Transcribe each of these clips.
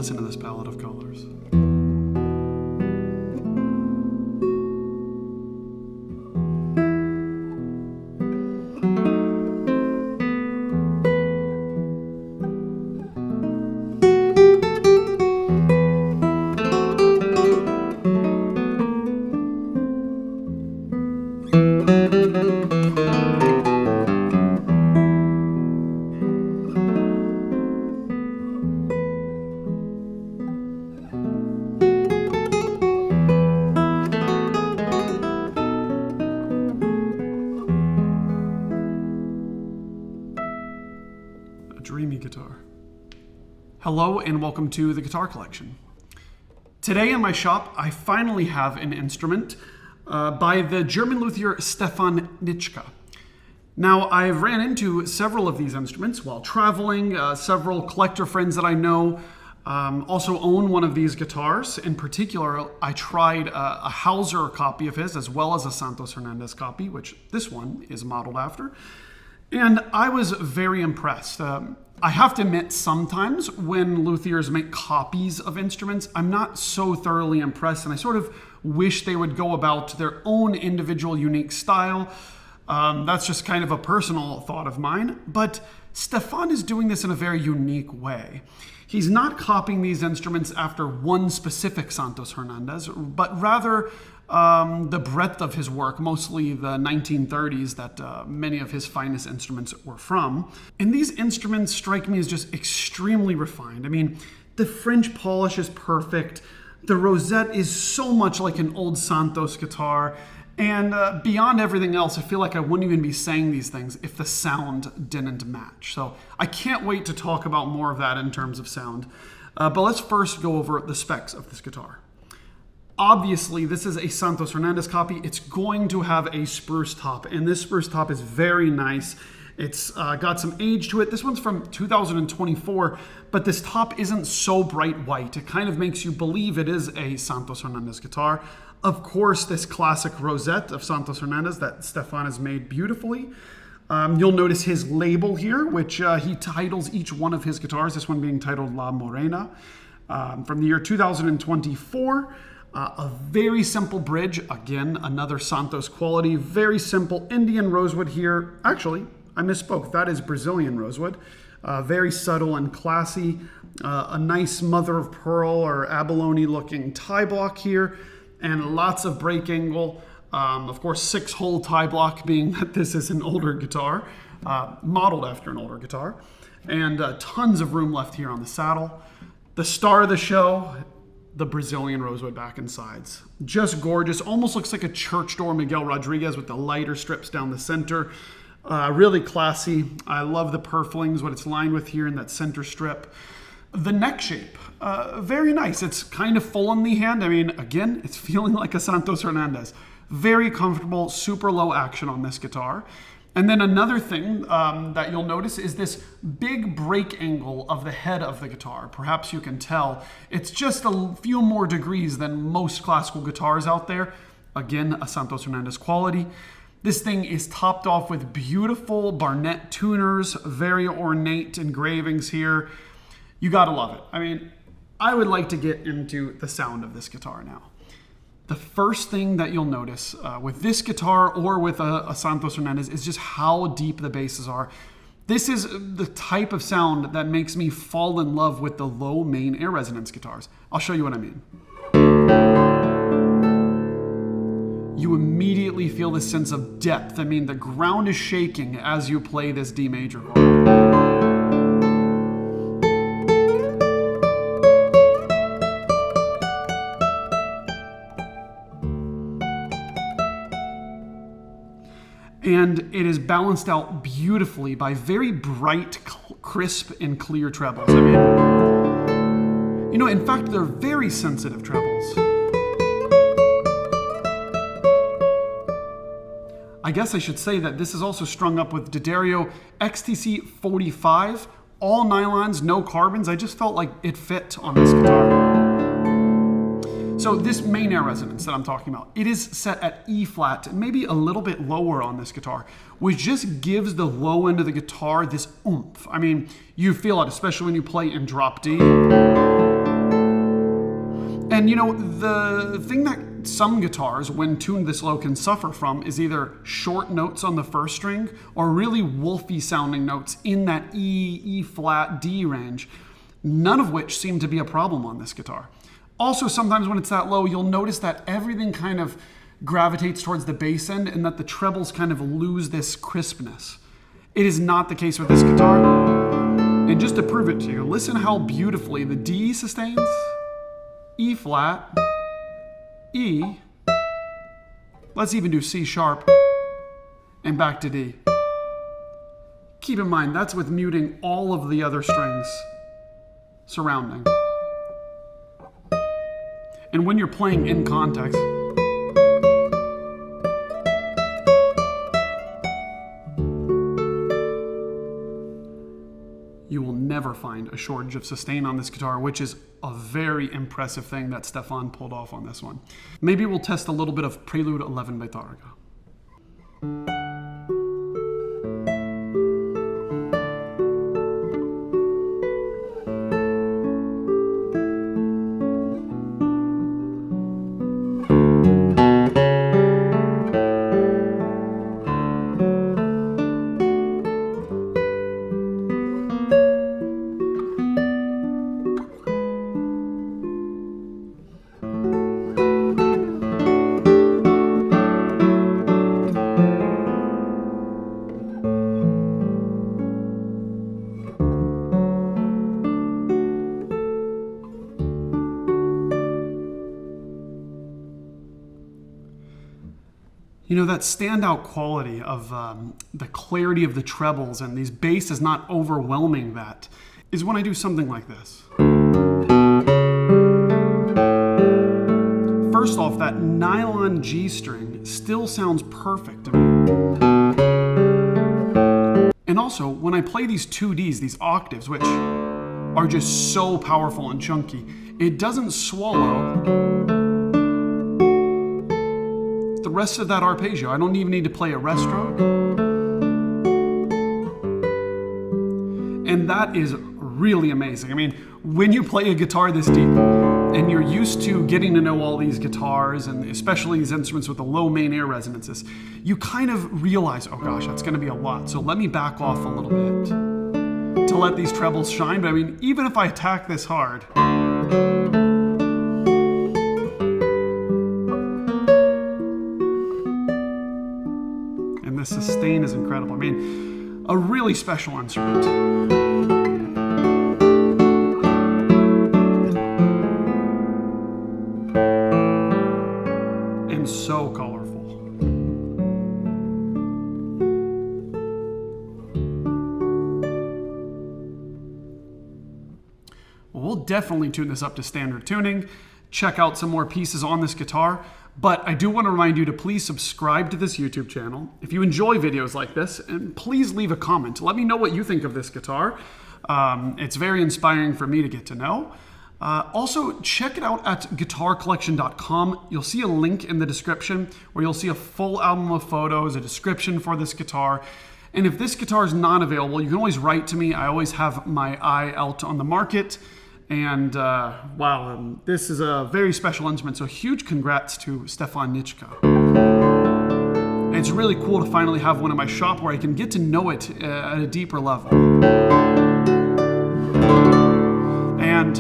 listen to this palette of colors. Dreamy guitar. Hello and welcome to the Guitar Collection. Today in my shop I finally have an instrument by the German luthier Stefan Nitschke. Now I've ran into several of these instruments while traveling. Several collector friends that I know also own one of these guitars. In particular, I tried a Hauser copy of his as well as a Santos Hernandez copy, which this one is modeled after. And I was very impressed. I have to admit, sometimes when luthiers make copies of instruments, I'm not so thoroughly impressed, and I sort of wish they would go about their own individual unique style. That's just kind of a personal thought of mine, but Stefan is doing this in a very unique way. He's not copying these instruments after one specific Santos Hernandez, but rather the breadth of his work, mostly the 1930s that many of his finest instruments were from. And these instruments strike me as just extremely refined. I mean, the French polish is perfect. The rosette is so much like an old Santos guitar. And beyond everything else, I feel like I wouldn't even be saying these things if the sound didn't match. So I can't wait to talk about more of that in terms of sound. But let's first go over the specs of this guitar. Obviously, this is a Santos Hernandez copy. It's going to have a spruce top, and this spruce top is very nice. It's got some age to it. This one's from 2024, but this top isn't so bright white. It kind of makes you believe it is a Santos Hernandez guitar. Of course, this classic rosette of Santos Hernandez that Stefan has made beautifully. You'll notice his label here, which he titles each one of his guitars, this one being titled La Morena, from the year 2024. A very simple bridge, again, another Santos quality, very simple Indian rosewood here. Actually, I misspoke, that is Brazilian rosewood. Very subtle and classy. A nice mother of pearl or abalone looking tie block here, and lots of break angle. Of course, 6-hole tie block, being that this is an older guitar, modeled after an older guitar. And tons of room left here on the saddle. The star of the show, the Brazilian rosewood back and sides. Just gorgeous, almost looks like a church door Miguel Rodriguez with the lighter strips down the center. Really classy. I love the purflings, what it's lined with here in that center strip. The neck shape, very nice. It's kind of full in the hand. I mean, again, it's feeling like a Santos Hernandez. Very comfortable, super low action on this guitar. And then another thing that you'll notice is this big break angle of the head of the guitar. Perhaps you can tell it's just a few more degrees than most classical guitars out there. Again, a Santos Hernandez quality. This thing is topped off with beautiful Barnett tuners, very ornate engravings here. You gotta love it. I mean, I would like to get into the sound of this guitar now. The first thing that you'll notice with this guitar or with a Santos Hernandez is just how deep the basses are. This is the type of sound that makes me fall in love with the low main air resonance guitars. I'll show you what I mean. You immediately feel this sense of depth. I mean, the ground is shaking as you play this D major chord. And it is balanced out beautifully by very bright, crisp, and clear trebles. I mean, you know, in fact, they're very sensitive trebles. I guess I should say that this is also strung up with D'Addario XTC 45, all nylons, no carbons. I just felt like it fit on this guitar. So this main air resonance that I'm talking about, it is set at E flat, maybe a little bit lower on this guitar, which just gives the low end of the guitar this oomph. I mean, you feel it, especially when you play in drop D. And you know, the thing that some guitars, when tuned this low, can suffer from is either short notes on the first string or really wolfy sounding notes in that E flat, D range, none of which seem to be a problem on this guitar. Also, sometimes when it's that low, you'll notice that everything kind of gravitates towards the bass end and that the trebles kind of lose this crispness. It is not the case with this guitar. And just to prove it to you, listen how beautifully the D sustains, E flat, E, let's even do C sharp, and back to D. Keep in mind, that's with muting all of the other strings surrounding. And when you're playing in context, you will never find a shortage of sustain on this guitar, which is a very impressive thing that Stefan pulled off on this one. Maybe we'll test a little bit of Prelude 11 by Tárrega. You know, that standout quality of the clarity of the trebles and these basses not overwhelming that is when I do something like this. First off, that nylon G string still sounds perfect to me. And also, when I play these 2Ds, these octaves, which are just so powerful and chunky, it doesn't swallow the rest of that arpeggio. I don't even need to play a rest stroke. And that is really amazing. I mean, when you play a guitar this deep and you're used to getting to know all these guitars and especially these instruments with the low main air resonances, you kind of realize, oh gosh, that's gonna be a lot. So let me back off a little bit to let these trebles shine. But I mean, even if I attack this hard, the sustain is incredible. I mean, a really special instrument. And so colorful. Well, we'll definitely tune this up to standard tuning, check out some more pieces on this guitar. But I do want to remind you to please subscribe to this YouTube channel. If you enjoy videos like this, and please leave a comment. Let me know what you think of this guitar. It's very inspiring for me to get to know. Also, check it out at guitarcollection.com. You'll see a link in the description where you'll see a full album of photos, a description for this guitar. And if this guitar is not available, you can always write to me. I always have my eye out on the market. And wow, this is a very special instrument, so huge congrats to Stefan Nitschke. It's really cool to finally have one in my shop where I can get to know it at a deeper level. And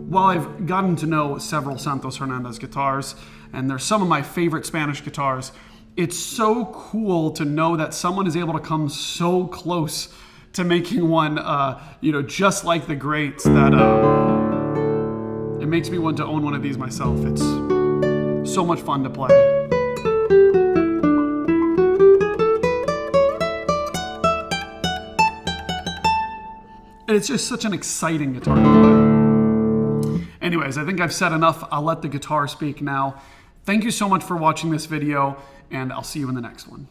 while I've gotten to know several Santos Hernandez guitars, and they're some of my favorite Spanish guitars, it's so cool to know that someone is able to come so close to making one, you know, just like the greats, that it makes me want to own one of these myself. It's so much fun to play. And it's just such an exciting guitar to play. Anyways, I think I've said enough. I'll let the guitar speak now. Thank you so much for watching this video, and I'll see you in the next one.